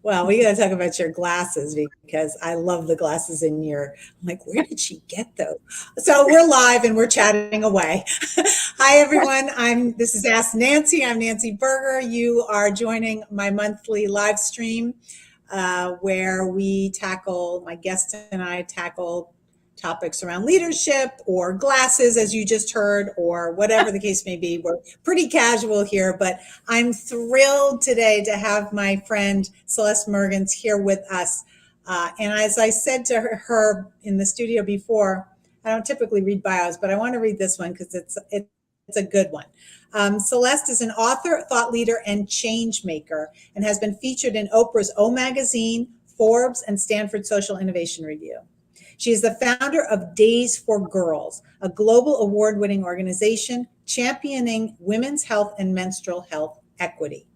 Well, we got to talk about your glasses because I love the glasses in your. I'm like, where did she get those? So we're live and we're chatting away. Hi, everyone. This is Ask Nancy. I'm Nancy Berger. You are joining my monthly live stream where my guest and I tackle topics around leadership or glasses, as you just heard, or whatever the case may be. We're pretty casual here, but I'm thrilled today to have my friend Celeste Mergens here with us. And as I said to her in the studio before, I don't typically read bios, but I want to read this one because it's a good one. Celeste is an author, thought leader, and change maker, and has been featured in Oprah's O Magazine, Forbes, and Stanford Social Innovation Review. She is the founder of Days for Girls, a global award-winning organization championing women's health and menstrual health equity.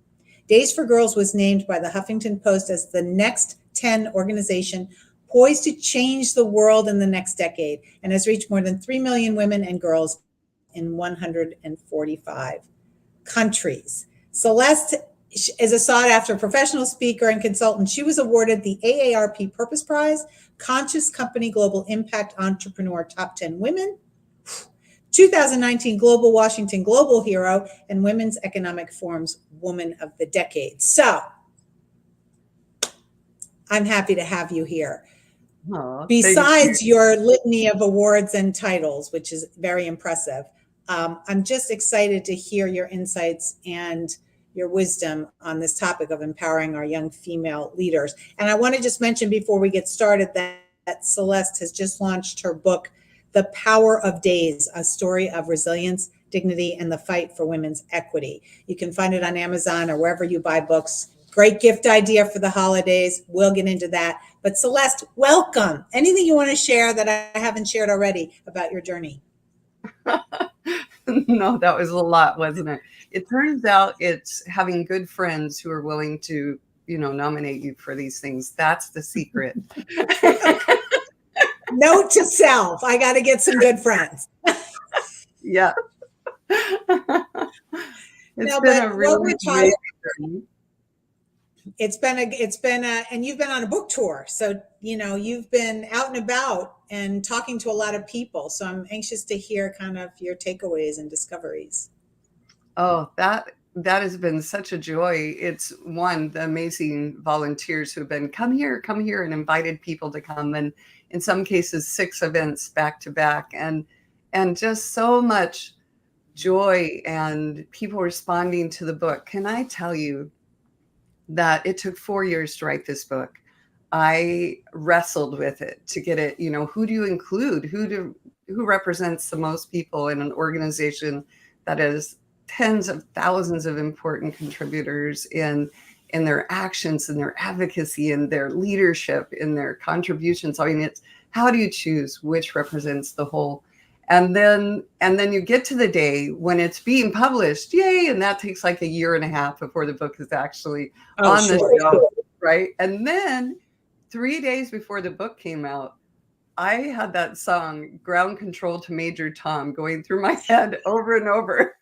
Days for Girls was named by the Huffington Post as the Next 10 organization poised to change the world in the next decade, and has reached more than 3 million women and girls in 145 countries. Celeste is a sought-after professional speaker and consultant. She was awarded the AARP Purpose Prize, Conscious Company Global Impact Entrepreneur Top 10 Women, 2019 Global Washington Global Hero, and Women's Economic Forum's Woman of the Decade. So I'm happy to have you here. Besides your litany of awards and titles, which is very impressive, I'm just excited to hear your insights and your wisdom on this topic of empowering our young female leaders. And I want to just mention before we get started that Celeste has just launched her book, The Power of Days, a story of resilience, dignity, and the fight for women's equity. You can find it on Amazon or wherever you buy books. Great gift idea for the holidays. We'll get into that. But Celeste, welcome. Anything you want to share that I haven't shared already about your journey? No, that was a lot, wasn't it? It turns out it's having good friends who are willing to, nominate you for these things. That's the secret. Note to self, I got to get some good friends. Yeah. It's been a really great journey. And you've been on a book tour. So, you've been out and about and talking to a lot of people. So I'm anxious to hear kind of your takeaways and discoveries. Oh, that has been such a joy. It's the amazing volunteers who have been come here, and invited people to come. And in some cases, 6 events back to back, and just so much joy and people responding to the book. Can I tell you that it took 4 years to write this book? I wrestled with it to get it, who do you include? Who represents the most people in an organization that has tens of thousands of important contributors in their actions, in their advocacy, in their leadership, in their contributions. I mean, it's how do you choose which represents the whole? And then you get to the day when it's being published, yay, and that takes like a year and a half before the book is actually on the shelf, right? And then 3 days before the book came out, I had that song, Ground Control to Major Tom, going through my head over and over.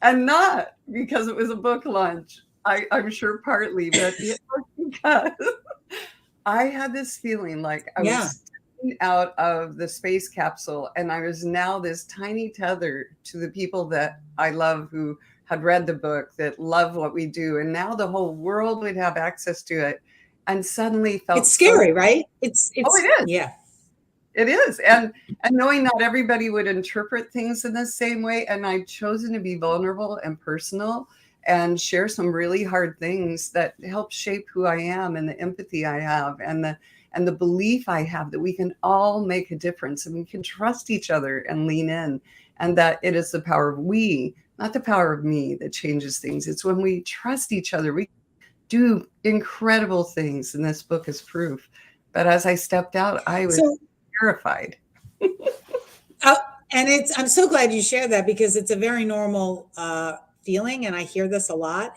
And not because it was a book launch, I'm sure partly, but it was because I had this feeling like I was out of the space capsule, and I was now this tiny tether to the people that I love who had read the book, that love what we do, and now the whole world would have access to it. And suddenly felt it's scary, right? It's it is. Yeah. It is. And knowing not everybody would interpret things in the same way. And I've chosen to be vulnerable and personal and share some really hard things that help shape who I am and the empathy I have and the belief I have that we can all make a difference and we can trust each other and lean in, and that it is the power of we, not the power of me, that changes things. It's when we trust each other, we do incredible things. And this book is proof. But as I stepped out, I was terrified. And I'm so glad you shared that, because it's a very normal feeling, and I hear this a lot.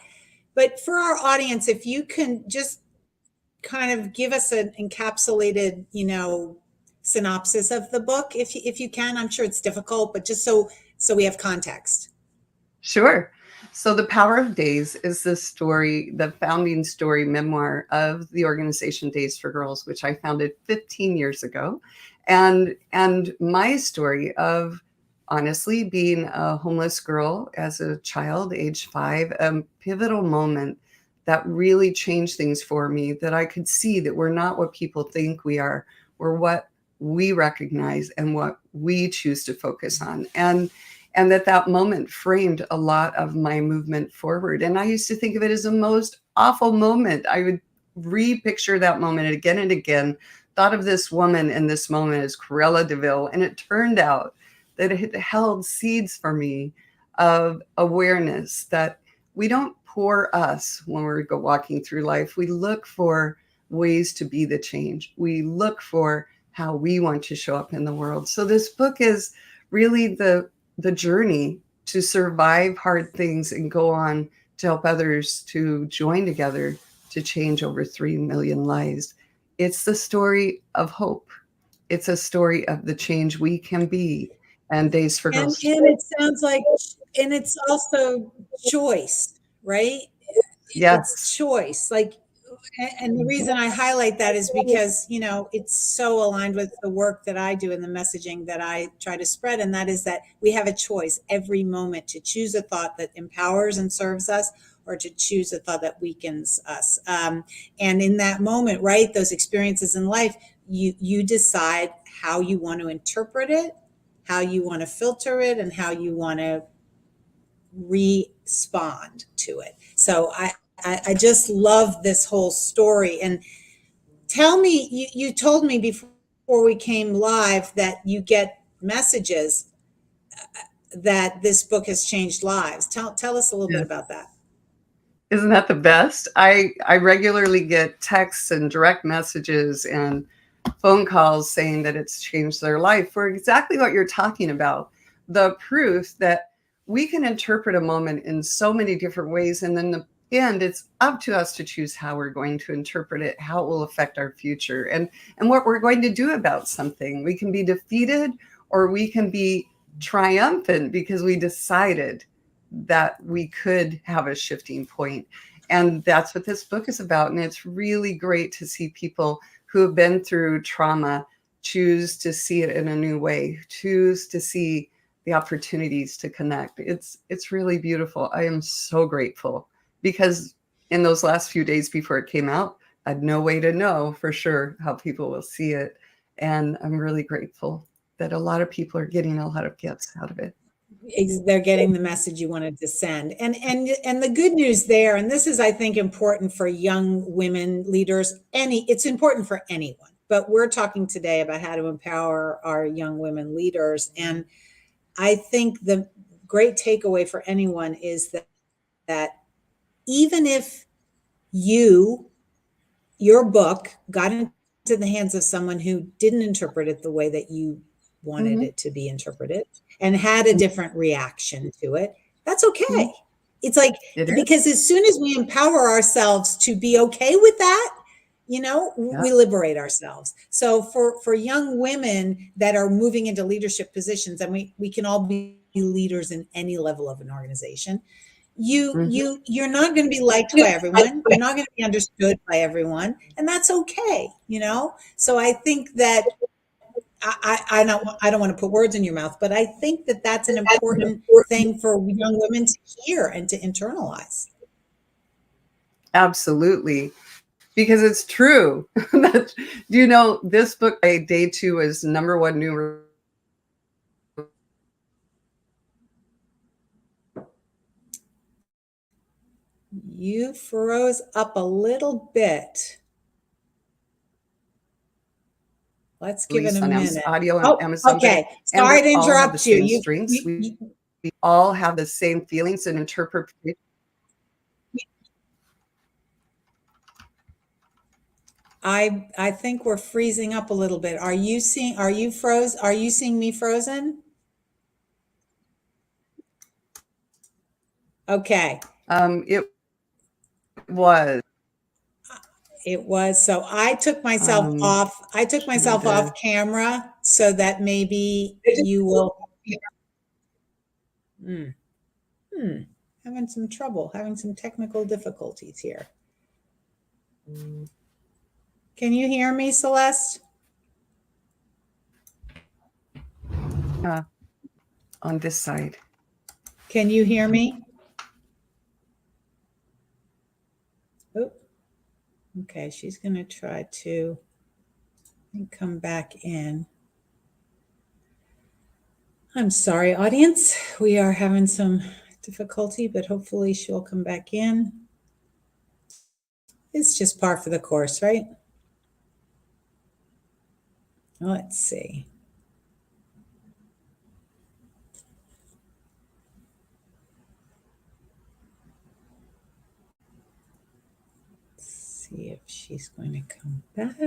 But for our audience, if you can just kind of give us an encapsulated, synopsis of the book, if you can. I'm sure it's difficult, but just so we have context. Sure. So The Power of Days is the story, the founding story memoir of the organization Days for Girls, which I founded 15 years ago. And my story of honestly being a homeless girl as a child, age 5, a pivotal moment that really changed things for me, that I could see that we're not what people think we are. We're what we recognize and what we choose to focus on. And that moment framed a lot of my movement forward. And I used to think of it as the most awful moment. I would repicture that moment again and again, thought of this woman in this moment as Cruella de Vil, and it turned out that it held seeds for me of awareness that we don't pour us when we go walking through life. We look for ways to be the change. We look for how we want to show up in the world. So this book is really the journey to survive hard things and go on to help others to join together to change over 3 million lives. It's the story of hope. It's a story of the change we can be, and Days for And Girls. it sounds like, and it's also choice, right? It's Yes. choice. Like, and the reason I highlight that is because, you know, it's so aligned with the work that I do and the messaging that I try to spread. And that is that we have a choice every moment to choose a thought that empowers and serves us, or to choose a thought that weakens us. And in that moment, right, those experiences in life, you decide how you want to interpret it, how you want to filter it, and how you want to respond to it. So I just love this whole story. And tell me, you told me before we came live that you get messages that this book has changed lives. Tell us a little bit Yes. about that. Isn't that the best? I regularly get texts and direct messages and phone calls saying that it's changed their life for exactly what you're talking about. The proof that we can interpret a moment in so many different ways. And in the end, it's up to us to choose how we're going to interpret it, how it will affect our future, and what we're going to do about something. We can be defeated or we can be triumphant because we decided that we could have a shifting point. And that's what this book is about. And it's really great to see people who have been through trauma choose to see it in a new way, choose to see the opportunities to connect. It's really beautiful. I am so grateful because in those last few days before it came out, I had no way to know for sure how people will see it. And I'm really grateful that a lot of people are getting a lot of gifts out of it. They're getting the message you wanted to send. And the good news there, and this is, I think, important for young women leaders, it's important for anyone, but we're talking today about how to empower our young women leaders. And I think the great takeaway for anyone is that even if your book got into the hands of someone who didn't interpret it the way that you wanted Mm-hmm. it to be interpreted and had a different reaction to it, that's Mm-hmm. okay. It's like, It is. because as soon as we empower ourselves to be okay with that, you know, Yeah. we liberate ourselves. So for young women that are moving into leadership positions, and we can all be leaders in any level of an organization, Mm-hmm. you're not going to be liked by everyone, you're not going to be understood by everyone, and that's okay, you know. So I think that I don't want to put words in your mouth, but I think that that's an important thing for young women to hear and to internalize. Absolutely. Because it's true. That, do you know this book by day 2 is #1 new. You froze up a little bit. Let's give it a Released on Amazon minute. Audio and Oh, Amazon, okay. and Sorry we to all have the interrupt you. same strengths. We all have the same feelings and interpretation. I think we're freezing up a little bit. Are you froze? Are you seeing me frozen? Okay. It was It was. So I took trying myself off to. camera so that maybe you will. Hmm. Hmm. having some trouble, having some technical difficulties here. Can you hear me, Celeste? On this side. Can you hear me? Oh, okay. She's going to try to come back in. I'm sorry, audience. We are having some difficulty, but hopefully she'll come back in. It's just par for the course, right? Let's see. Let's see if she's going to come back.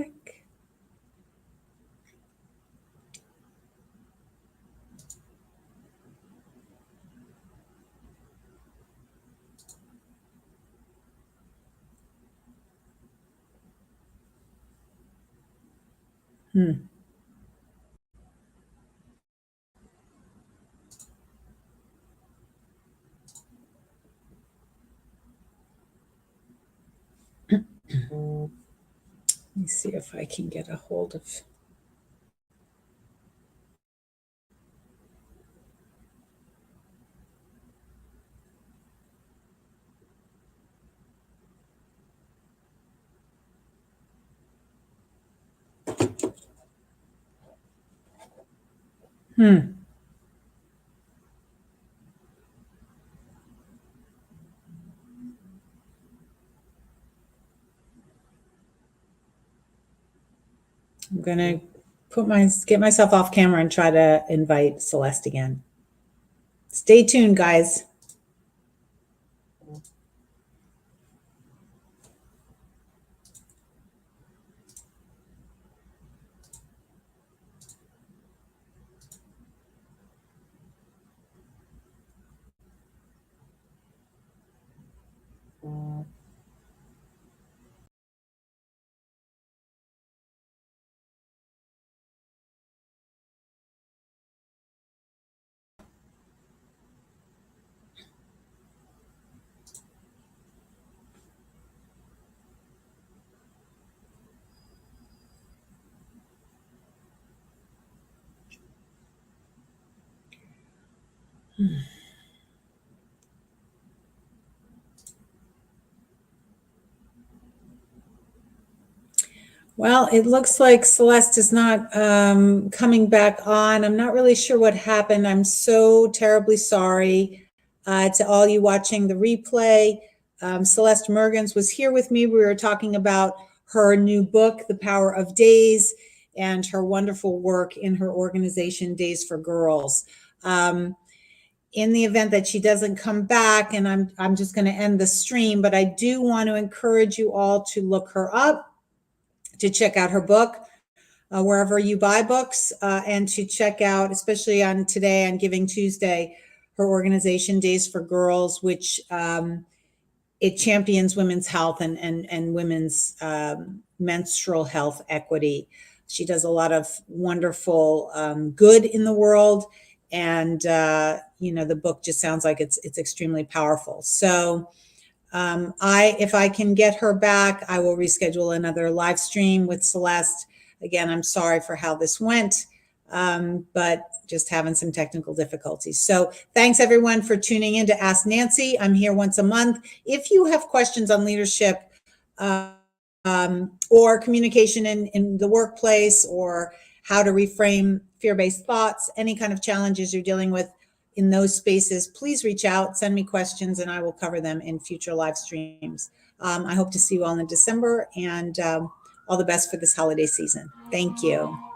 Let me see if I can get a hold of. I'm going to get myself off camera and try to invite Celeste again. Stay tuned, guys. Well, it looks like Celeste is not coming back on. I'm not really sure what happened. I'm so terribly sorry to all you watching the replay. Celeste Mergens was here with me. We were talking about her new book, The Power of Days, and her wonderful work in her organization, Days for Girls. In the event that she doesn't come back, and I'm just going to end the stream, but I do want to encourage you all to look her up, to check out her book wherever you buy books, and to check out, especially on today, on Giving Tuesday, her organization, Days for Girls, which it champions women's health and women's menstrual health equity. She does a lot of wonderful good in the world. And, the book just sounds like it's extremely powerful. So if I can get her back, I will reschedule another live stream with Celeste. Again, I'm sorry for how this went, but just having some technical difficulties. So thanks everyone for tuning in to Ask Nancy. I'm here once a month. If you have questions on leadership or communication in the workplace, or how to reframe fear-based thoughts, any kind of challenges you're dealing with in those spaces, please reach out, send me questions, and I will cover them in future live streams. I hope to see you all in December, and all the best for this holiday season. Thank you.